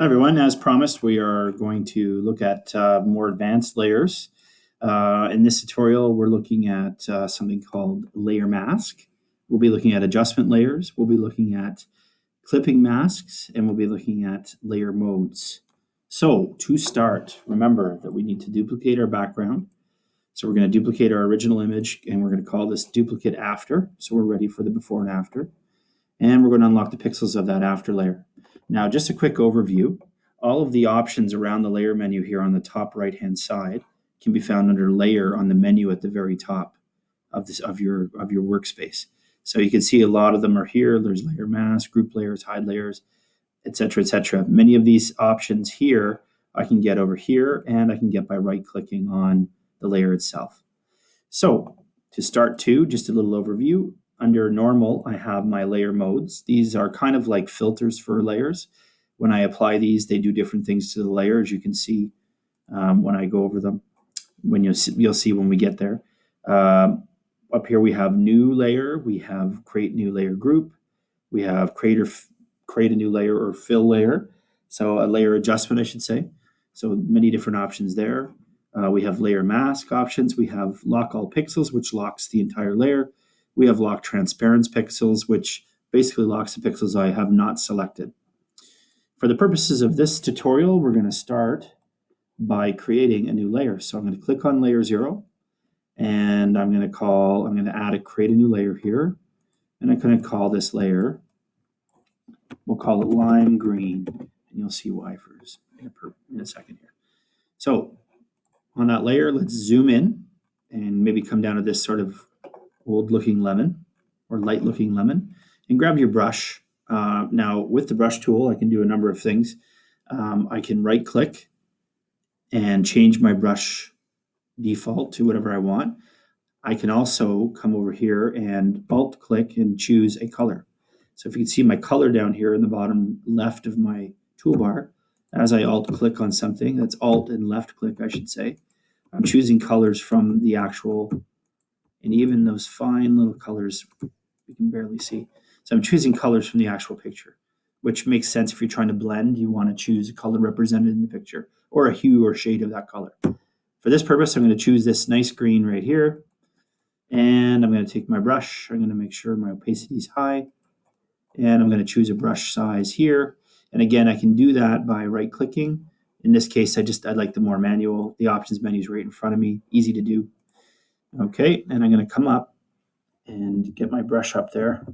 Hi, everyone. As promised, we are going to look at more advanced layers. In this tutorial, we're looking at something called layer mask. We'll be looking at adjustment layers. We'll be looking at clipping masks, and we'll be looking at layer modes. So to start, remember that we need to duplicate our background. So we're going to duplicate our original image, and we're going to call this duplicate after. So we're ready for the before and after. And we're going to unlock the pixels of that after layer. Now, just a quick overview. All of the options around the layer menu here on the top right-hand side can be found under layer on the menu at the very top of your workspace. So you can see a lot of them are here. There's layer mask, group layers, hide layers, etc., etc. Many of these options here I can get over here, and I can get by right-clicking on the layer itself. So to start just a little overview. Under normal, I have my layer modes. These are kind of like filters for layers. When I apply these, they do different things to the layer, as you can see when I go over them. When you'll see when we get there. Up here we have new layer. We have create new layer group. We have create a new layer or fill layer. So a layer adjustment, I should say. So many different options there. We have layer mask options. We have lock all pixels, which locks the entire layer. We have lock transparent pixels, which basically locks the pixels I have not selected. For the purposes of this tutorial, we're going to start by creating a new layer. So I'm going to click on layer 0, and I'm going to add create a new layer here, and I'm going to call this layer, we'll call it lime green, and you'll see why in a second here. So on that layer, let's zoom in and maybe come down to this sort of old-looking lemon or light-looking lemon, and grab your brush. Now, with the brush tool, I can do a number of things. I can right-click and change my brush default to whatever I want. I can also come over here and Alt-click and choose a color. So if you can see my color down here in the bottom left of my toolbar, as I Alt-click on something, that's Alt and left-click, I should say, I'm choosing colors from the actual, and even those fine little colors we can barely see. So I'm choosing colors from the actual picture, which makes sense if you're trying to blend. You want to choose a color represented in the picture or a hue or shade of that color. For this purpose, I'm going to choose this nice green right here, and I'm going to take my brush. I'm going to make sure my opacity is high, and I'm going to choose a brush size here. And again, I can do that by right-clicking. In this case, I like the more manual. The options menu is right in front of me, easy to do. Okay, and I'm going to come up and get my brush up there,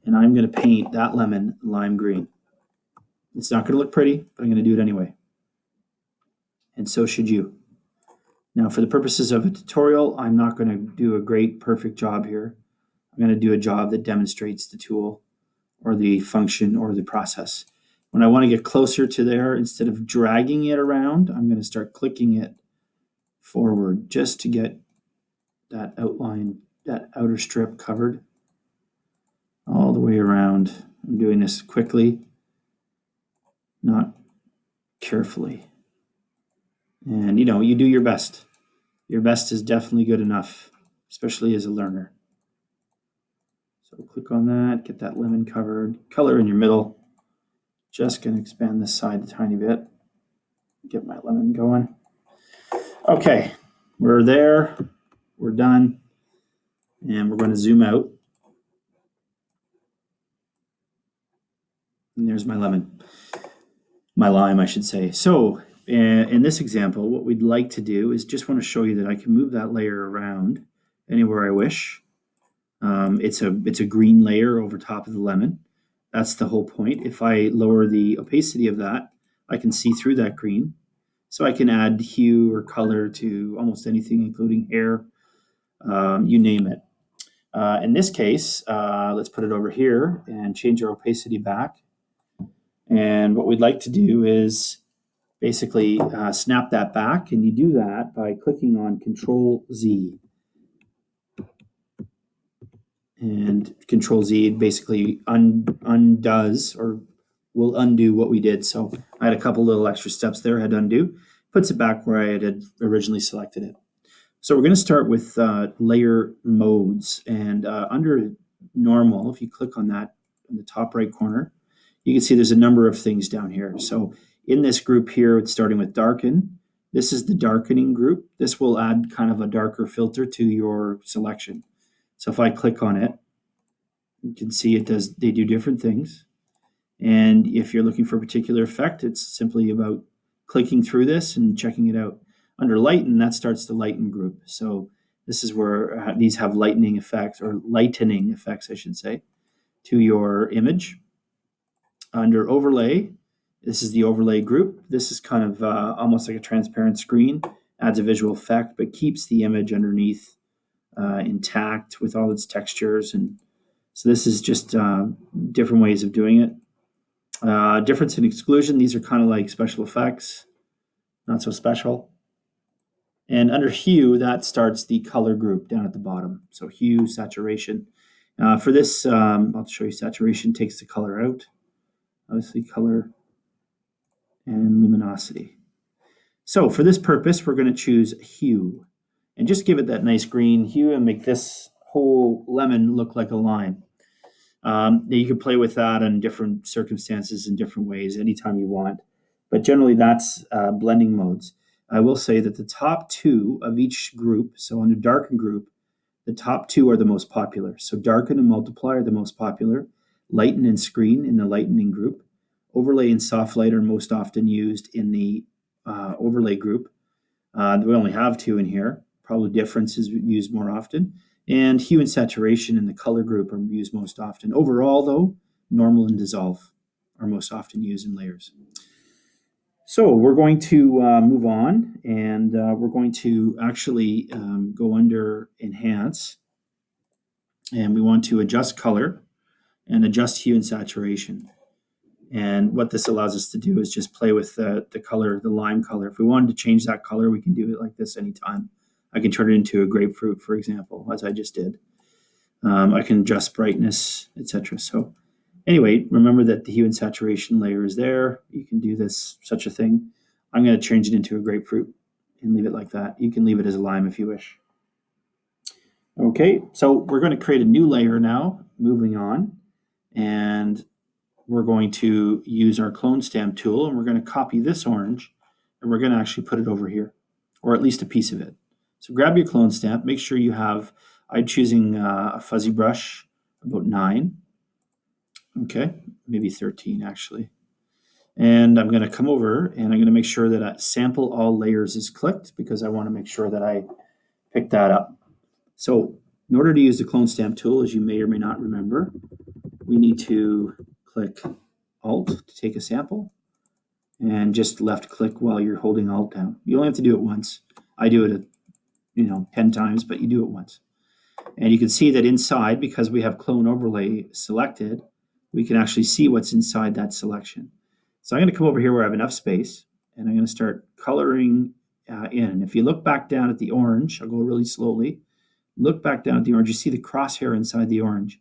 and I'm going to paint that lemon lime green. It's not going to look pretty, but I'm going to do it anyway. And so should you. Now, for the purposes of a tutorial, I'm not going to do a great, perfect job here. I'm going to do a job that demonstrates the tool or the function or the process. When I want to get closer to there, instead of dragging it around, I'm going to start clicking it forward just to get that outline, that outer strip covered all the way around. I'm doing this quickly, not carefully. And you do your best. Your best is definitely good enough, especially as a learner. So click on that, get that lemon covered, color in your middle. Just going to expand this side a tiny bit, get my lemon going. Okay, we're there, we're done, and we're going to zoom out. And there's my lemon, my lime, I should say. So in this example, what we'd like to do is just want to show you that I can move that layer around anywhere I wish. It's a green layer over top of the lemon. That's the whole point. If I lower the opacity of that, I can see through that green. So I can add hue or color to almost anything, including hair, you name it. In this case, let's put it over here and change our opacity back. And what we'd like to do is basically snap that back, and you do that by clicking on Control Z. And Control Z basically undoes or will undo what we did. So I had a couple little extra steps there. I had to undo, puts it back where I had originally selected it. So we're going to start with layer modes, and under normal, if you click on that in the top right corner, you can see there's a number of things down here. So in this group here, it's starting with darken. This is the darkening group. This will add kind of a darker filter to your selection. So if I click on it, you can see they do different things. And if you're looking for a particular effect, it's simply about clicking through this and checking it out. Under lighten, that starts the lighten group. So this is where these have lightening effects, or lightening effects, I should say, to your image. Under overlay, this is the overlay group. This is kind of almost like a transparent screen, adds a visual effect, but keeps the image underneath intact with all its textures. And so this is just different ways of doing it. Difference in exclusion, these are kind of like special effects, not so special. And under hue, that starts the color group down at the bottom. So hue, saturation. For this, I'll show you saturation takes the color out. Obviously color and luminosity. So for this purpose, we're going to choose hue and just give it that nice green hue and make this whole lemon look like a lime. You can play with that in different circumstances in different ways anytime you want, but generally that's blending modes. I will say that the top two of each group, so under darken group, the top two are the most popular. So darken and multiply are the most popular. Lighten and screen in the lightening group. Overlay and soft light are most often used in the overlay group. We only have two in here. Probably difference is used more often. And hue and saturation in the color group are used most often. Overall, though, normal and dissolve are most often used in layers. So we're going to move on, and we're going to actually go under Enhance, and we want to adjust color and adjust hue and saturation. And what this allows us to do is just play with the color, the lime color. If we wanted to change that color, we can do it like this anytime. I can turn it into a grapefruit, for example, as I just did. I can adjust brightness, etc. So anyway, remember that the hue and saturation layer is there. You can do such a thing. I'm going to change it into a grapefruit and leave it like that. You can leave it as a lime if you wish. Okay, so we're going to create a new layer now, moving on. And we're going to use our clone stamp tool, and we're going to copy this orange, and we're going to actually put it over here, or at least a piece of it. So grab your clone stamp, make sure you have, I'm choosing a fuzzy brush, about 9. Okay, maybe 13 actually. And I'm going to come over and I'm going to make sure that sample all layers is clicked, because I want to make sure that I pick that up. So in order to use the clone stamp tool, as you may or may not remember, we need to click Alt to take a sample, and just left click while you're holding Alt down. You only have to do it once. I do it 10 times, but you do it once. And you can see that inside, because we have clone overlay selected, we can actually see what's inside that selection. So I'm going to come over here where I have enough space, and I'm going to start coloring in. If you look back down at the orange, I'll go really slowly. Look back down at the orange, you see the crosshair inside the orange.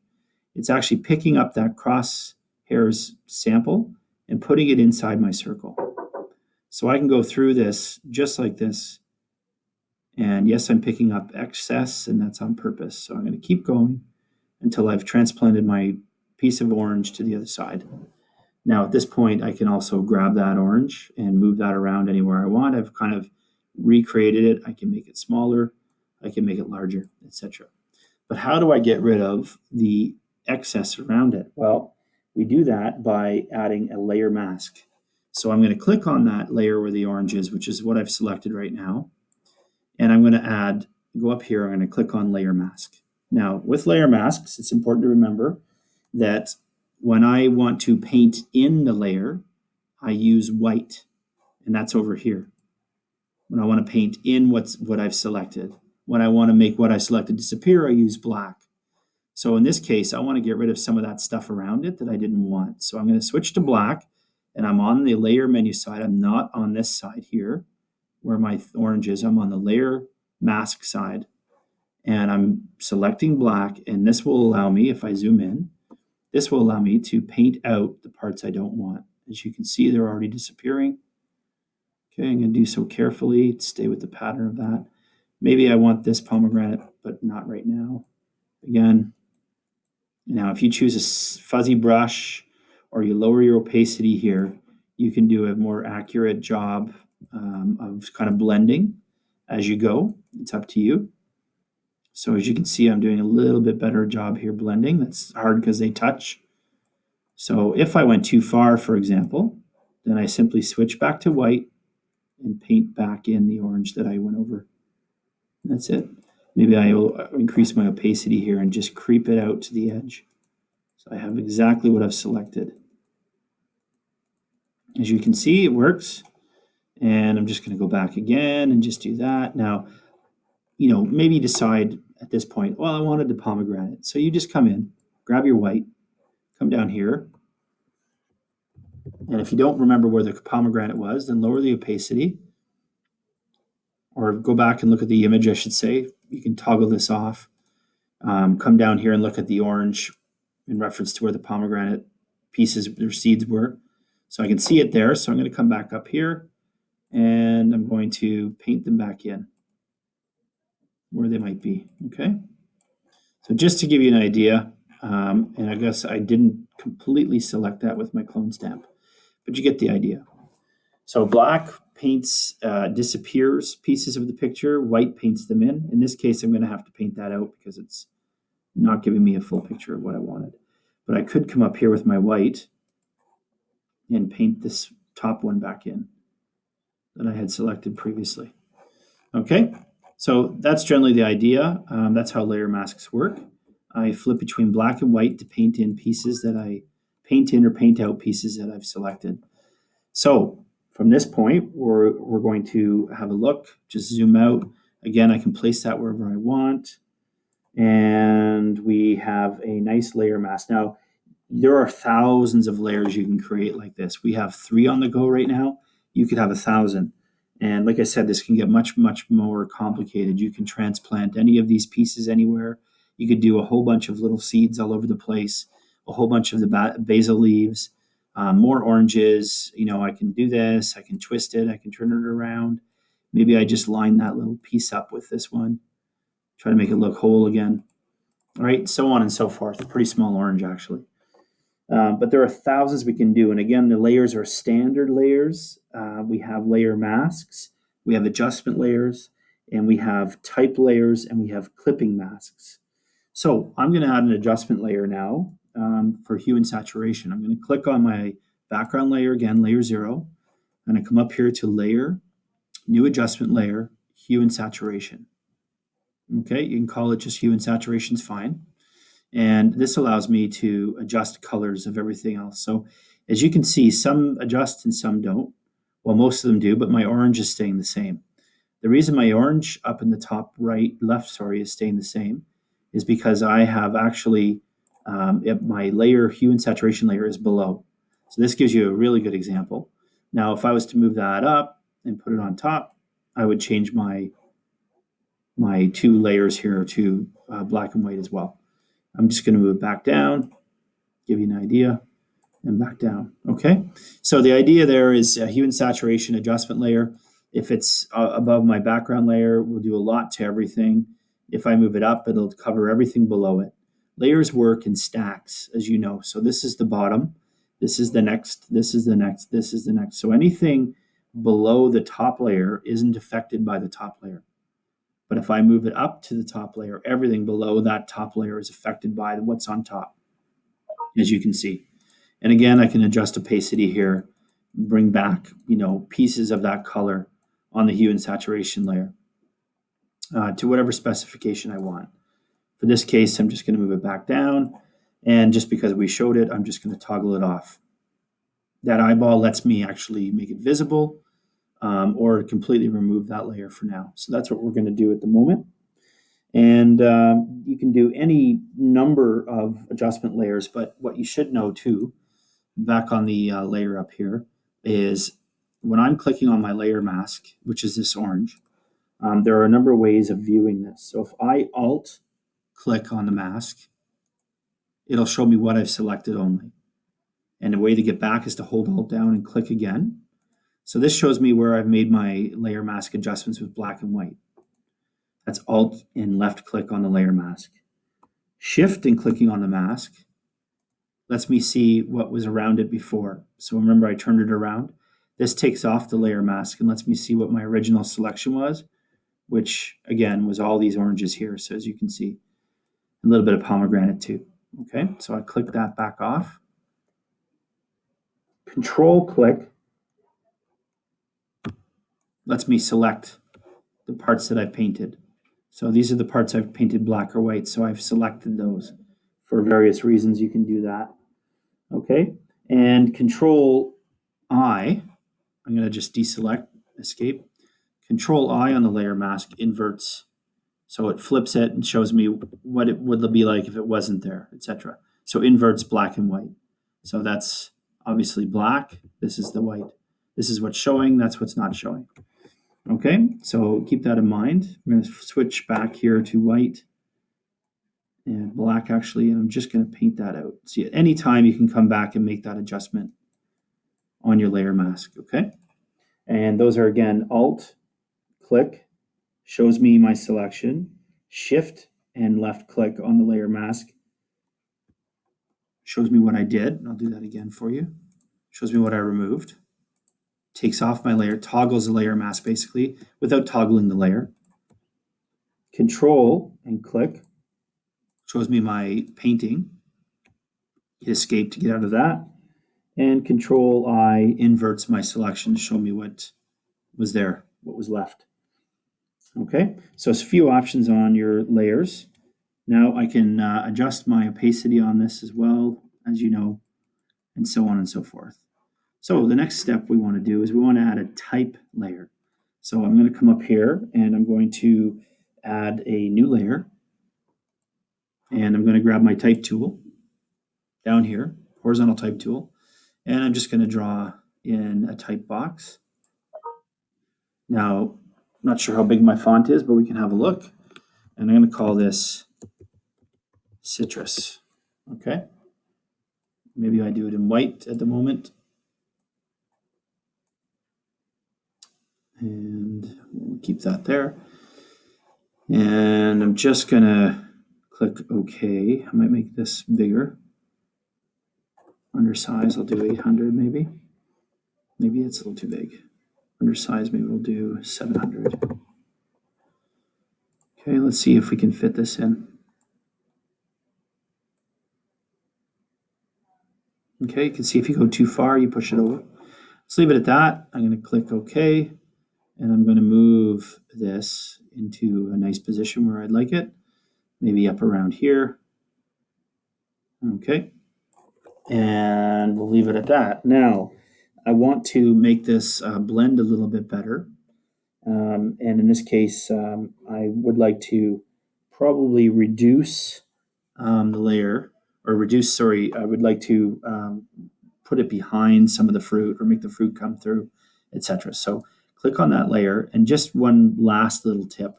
It's actually picking up that crosshairs sample and putting it inside my circle. So I can go through this just like this. And yes, I'm picking up excess, and that's on purpose. So I'm going to keep going until I've transplanted my piece of orange to the other side. Now at this point, I can also grab that orange and move that around anywhere I want. I've kind of recreated it. I can make it smaller, I can make it larger, etc. But how do I get rid of the excess around it? Well, we do that by adding a layer mask. So I'm going to click on that layer where the orange is, which is what I've selected right now. And I'm going to go up here, I'm going to click on layer mask. Now with layer masks, it's important to remember that when I want to paint in the layer, I use white, and that's over here. When I want to paint in what I've selected, when I want to make what I selected disappear, I use black. So in this case, I want to get rid of some of that stuff around it that I didn't want. So I'm going to switch to black, and I'm on the layer menu side. I'm not on this side here where my orange is. I'm on the layer mask side, and I'm selecting black, and this will allow me, if I zoom in, this will allow me to paint out the parts I don't want. As you can see, they're already disappearing. Okay, I'm going to do so carefully to stay with the pattern of that. Maybe I want this pomegranate, but not right now. Again, now if you choose a fuzzy brush or you lower your opacity here, you can do a more accurate job of kind of blending as you go. It's up to you. So as you can see, I'm doing a little bit better job here blending. That's hard because they touch. So if I went too far, for example, then I simply switch back to white and paint back in the orange that I went over. That's it. Maybe I will increase my opacity here and just creep it out to the edge. So I have exactly what I've selected. As you can see, it works. And I'm just going to go back again and just do that. Now, maybe decide at this point, well, I wanted the pomegranate. So you just come in, grab your white, come down here. And if you don't remember where the pomegranate was, then lower the opacity. Or go back and look at the image, I should say. You can toggle this off. Come down here and look at the orange in reference to where the pomegranate pieces or seeds were. So I can see it there. So I'm going to come back up here and I'm going to paint them back in where they might be. Okay. So just to give you an idea, and I guess I didn't completely select that with my clone stamp, but you get the idea. So black paints, disappears pieces of the picture, white paints them in. In this case, I'm going to have to paint that out because it's not giving me a full picture of what I wanted. But I could come up here with my white and paint this top one back in that I had selected previously. Okay, so that's generally the idea. That's how layer masks work. I flip between black and white to paint in pieces that I paint in or paint out pieces that I've selected. So from this point, we're going to have a look, just zoom out. Again, I can place that wherever I want. And we have a nice layer mask. Now, there are thousands of layers you can create like this. We have 3 on the go right now. You could have 1,000. And like I said, this can get much, much more complicated. You can transplant any of these pieces anywhere. You could do a whole bunch of little seeds all over the place, a whole bunch of the basil leaves, more oranges. I can do this. I can twist it. I can turn it around. Maybe I just line that little piece up with this one. Try to make it look whole again. All right, so on and so forth. A pretty small orange, actually. But there are thousands we can do. And again, the layers are standard layers. We have layer masks, we have adjustment layers, and we have type layers, and we have clipping masks. So I'm going to add an adjustment layer now for hue and saturation. I'm going to click on my background layer again, layer 0. I'm going to come up here to layer, new adjustment layer, hue and saturation. Okay, you can call it just hue and saturation is fine. And this allows me to adjust colors of everything else. So as you can see, some adjust and some don't. Well, most of them do, but my orange is staying the same. The reason my orange up in the top left, is staying the same is because I have actually, my layer, hue and saturation layer is below. So this gives you a really good example. Now, if I was to move that up and put it on top, I would change my 2 layers here to black and white as well. I'm just going to move it back down, give you an idea, and back down. Okay, so the idea there is a hue and saturation adjustment layer. If it's above my background layer, we'll do a lot to everything. If I move it up, it'll cover everything below it. Layers work in stacks, as you know. So this is the bottom, this is the next, this is the next, this is the next. So anything below the top layer isn't affected by the top layer. But if I move it up to the top layer, everything below that top layer is affected by what's on top, as you can see. And again, I can adjust opacity here, bring back, pieces of that color on the hue and saturation layer to whatever specification I want. For this case, I'm just going to move it back down. And just because we showed it, I'm just going to toggle it off. That eyeball lets me actually make it visible. Or completely remove that layer for now. So that's what we're going to do at the moment. And you can do any number of adjustment layers, but what you should know too, back on the layer up here, is when I'm clicking on my layer mask, which is this orange, there are a number of ways of viewing this. So if I Alt click on the mask, it'll show me what I've selected only. And the way to get back is to hold Alt down and click again. So this shows me where I've made my layer mask adjustments with black and white. That's Alt and left click on the layer mask. Shift and clicking on the mask lets me see what was around it before. So remember, I turned it around. This takes off the layer mask and lets me see what my original selection was, which again was all these oranges here. So as you can see, a little bit of pomegranate too. Okay, so I click that back off. Control click lets me select the parts that I painted. So these are the parts I've painted black or white. So I've selected those for various reasons. You can do that. Okay, and Control I, I'm going to just deselect, escape. Control I on the layer mask inverts. So it flips it and shows me what it would be like if it wasn't there, etc. So inverts black and white. So that's obviously black. This is the white. This is what's showing. That's what's not showing. Okay, so keep that in mind. We're going to switch back here to white and black actually, and I'm just going to paint that out. See, at any time you can come back and make that adjustment on your layer mask, okay? And those are again, Alt, click, shows me my selection, Shift and left click on the layer mask, shows me what I did. I'll do that again for you. Shows me what I removed. Takes off my layer, toggles the layer mask basically without toggling the layer. Control and click shows me my painting. Hit escape to get out of that. And Control I inverts my selection to show me what was there, what was left. Okay, so it's a few options on your layers. Now I can adjust my opacity on this as well, as you know, and so on and so forth. So the next step we want to do is we want to add a type layer. So I'm going to come up here and I'm going to add a new layer. And I'm going to grab my type tool down here, horizontal type tool, and I'm just going to draw in a type box. Now, I'm not sure how big my font is, but we can have a look. And I'm going to call this citrus. Okay. Maybe I do it in white at the moment. And we'll keep that there. And I'm just going to click OK. I might make this bigger. Undersize, I'll do 800 maybe. Maybe it's a little too big. Undersize, maybe we'll do 700. Okay, let's see if we can fit this in. Okay, you can see if you go too far, you push it over. Let's leave it at that. I'm going to click OK, and I'm going to move this into a nice position where I'd like it, maybe up around here. Okay, and we'll leave it at that. Now, I want to make this blend a little bit better. And in this case, I would like to probably reduce the layer, or reduce, sorry, I would like to put it behind some of the fruit or make the fruit come through, etc. So click on that layer. And just one last little tip,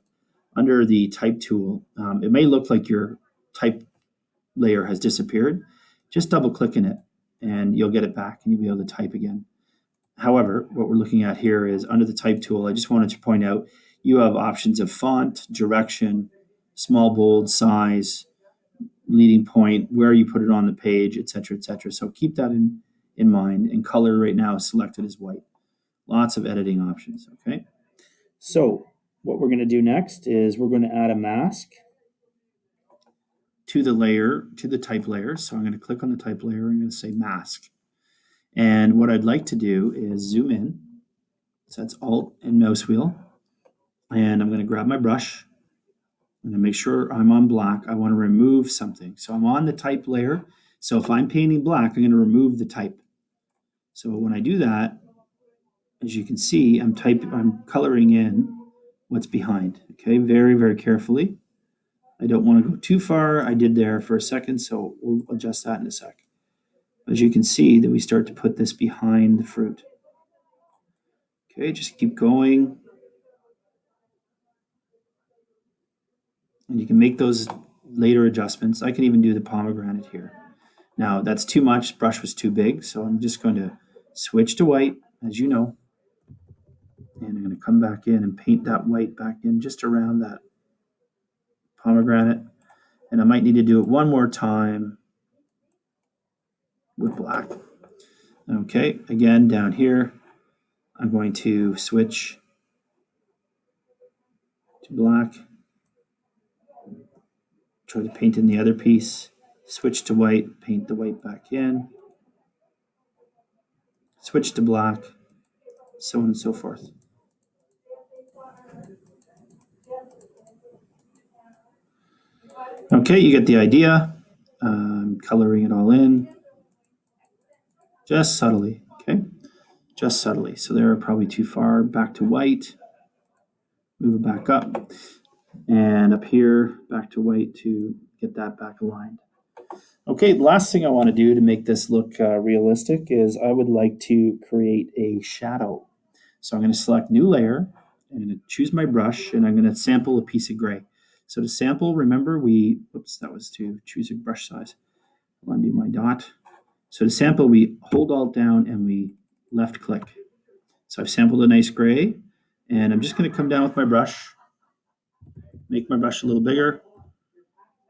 under the type tool, it may look like your type layer has disappeared. Just double click in it and you'll get it back and you'll be able to type again. However, what we're looking at here is under the type tool, I just wanted to point out you have options of font, direction, small, bold, size, leading point, where you put it on the page, et cetera, et cetera. So keep that in mind. And color right now is selected as white. Lots of editing options, okay? So what we're going to do next is we're going to add a mask to the layer, to the type layer. So I'm going to click on the type layer. I'm going to say mask. And what I'd like to do is zoom in. So that's Alt and mouse wheel. And I'm going to grab my brush. I'm going to make sure I'm on black. I want to remove something. So I'm on the type layer. So if I'm painting black, I'm going to remove the type. So when I do that, as you can see, I'm coloring in what's behind. Okay, very, very carefully. I don't want to go too far. I did there for a second, so we'll adjust that in a sec. As you can see, that we start to put this behind the fruit. Okay, just keep going. And you can make those later adjustments. I can even do the pomegranate here. Now, that's too much. Brush was too big, so I'm just going to switch to white, as you know. And I'm going to come back in and paint that white back in just around that pomegranate. And I might need to do it one more time. with black. Okay, again, down here, I'm going to switch to black, try to paint in the other piece, switch to white, paint the white back in, switch to black, so on and so forth. Okay, you get the idea. Coloring it all in, just subtly, okay? Just subtly. So they're probably too far. Back to white, move it back up, and up here, back to white to get that back aligned. Okay, the last thing I want to do to make this look realistic is I would like to create a shadow. So I'm going to select new layer, I'm going to choose my brush, and I'm going to sample a piece of gray. So to sample, remember that was to choose a brush size. I'll undo my dot. So to sample, we hold Alt down and we left click. So I've sampled a nice gray, and I'm just going to come down with my brush, make my brush a little bigger,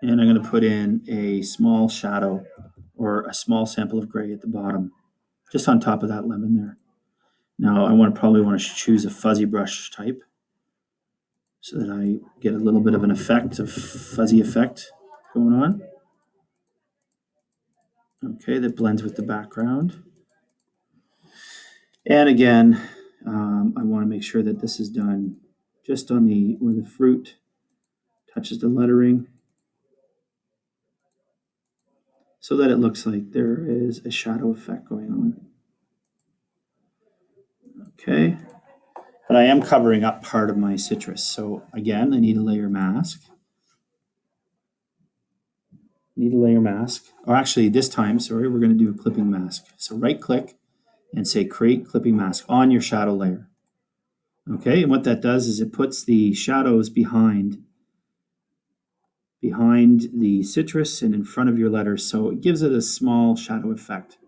and I'm going to put in a small shadow or a small sample of gray at the bottom, just on top of that lemon there. Now I probably want to choose a fuzzy brush type so that I get a little bit of an effect, of fuzzy effect going on. Okay, that blends with the background. And again, I want to make sure that this is done just on where the fruit touches the lettering, so that it looks like there is a shadow effect going on. Okay, but I am covering up part of my citrus. So again, I need a layer mask. Or actually this time, sorry, we're going to do a clipping mask. So right click and say create clipping mask on your shadow layer. Okay, and what that does is it puts the shadows behind the citrus and in front of your letters, so it gives it a small shadow effect.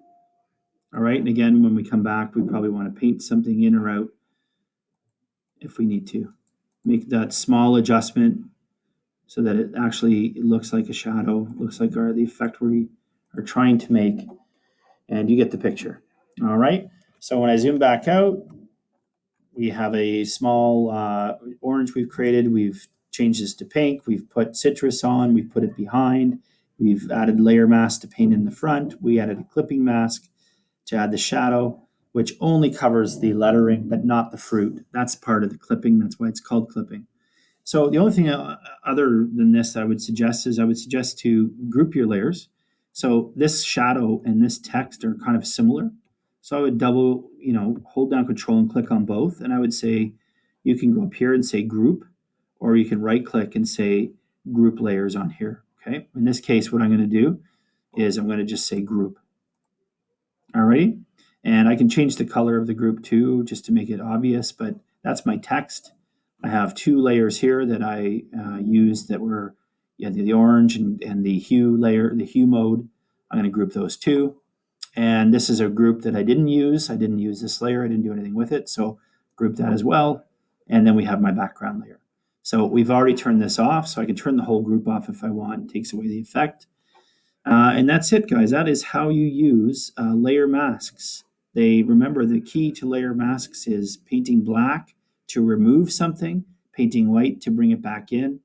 All right, and again, when we come back, we probably want to paint something in or out if we need to. Make that small adjustment so that it actually looks like a shadow, looks like the effect we are trying to make, and you get the picture. All right, so when I zoom back out, we have a small orange we've created. We've changed this to pink. We've put citrus on. We've put it behind. We've added layer mask to paint in the front. We added a clipping mask to add the shadow, which only covers the lettering, but not the fruit. That's part of the clipping. That's why it's called clipping. So the only thing other than this I would suggest to group your layers. So this shadow and this text are kind of similar. So I would hold down Control and click on both, and I would say you can go up here and say group, or you can right click and say group layers on here. Okay. In this case, what I'm going to do is I'm going to just say group. All right. And I can change the color of the group too, just to make it obvious, but that's my text. I have two layers here that I used that were the orange and the hue layer, the hue mode. I'm going to group those two. And this is a group that I didn't use. I didn't use this layer. I didn't do anything with it. So group that as well. And then we have my background layer. So we've already turned this off. So I can turn the whole group off if I want. It takes away the effect. And that's it, guys. That is how you use layer masks. Remember, the key to layer masks is painting black to remove something, painting white to bring it back in.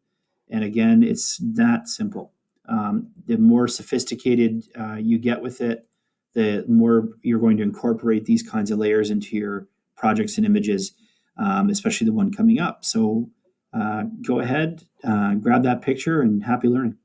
And again, it's that simple. The more sophisticated you get with it, the more you're going to incorporate these kinds of layers into your projects and images, especially the one coming up. So go ahead, grab that picture, and happy learning.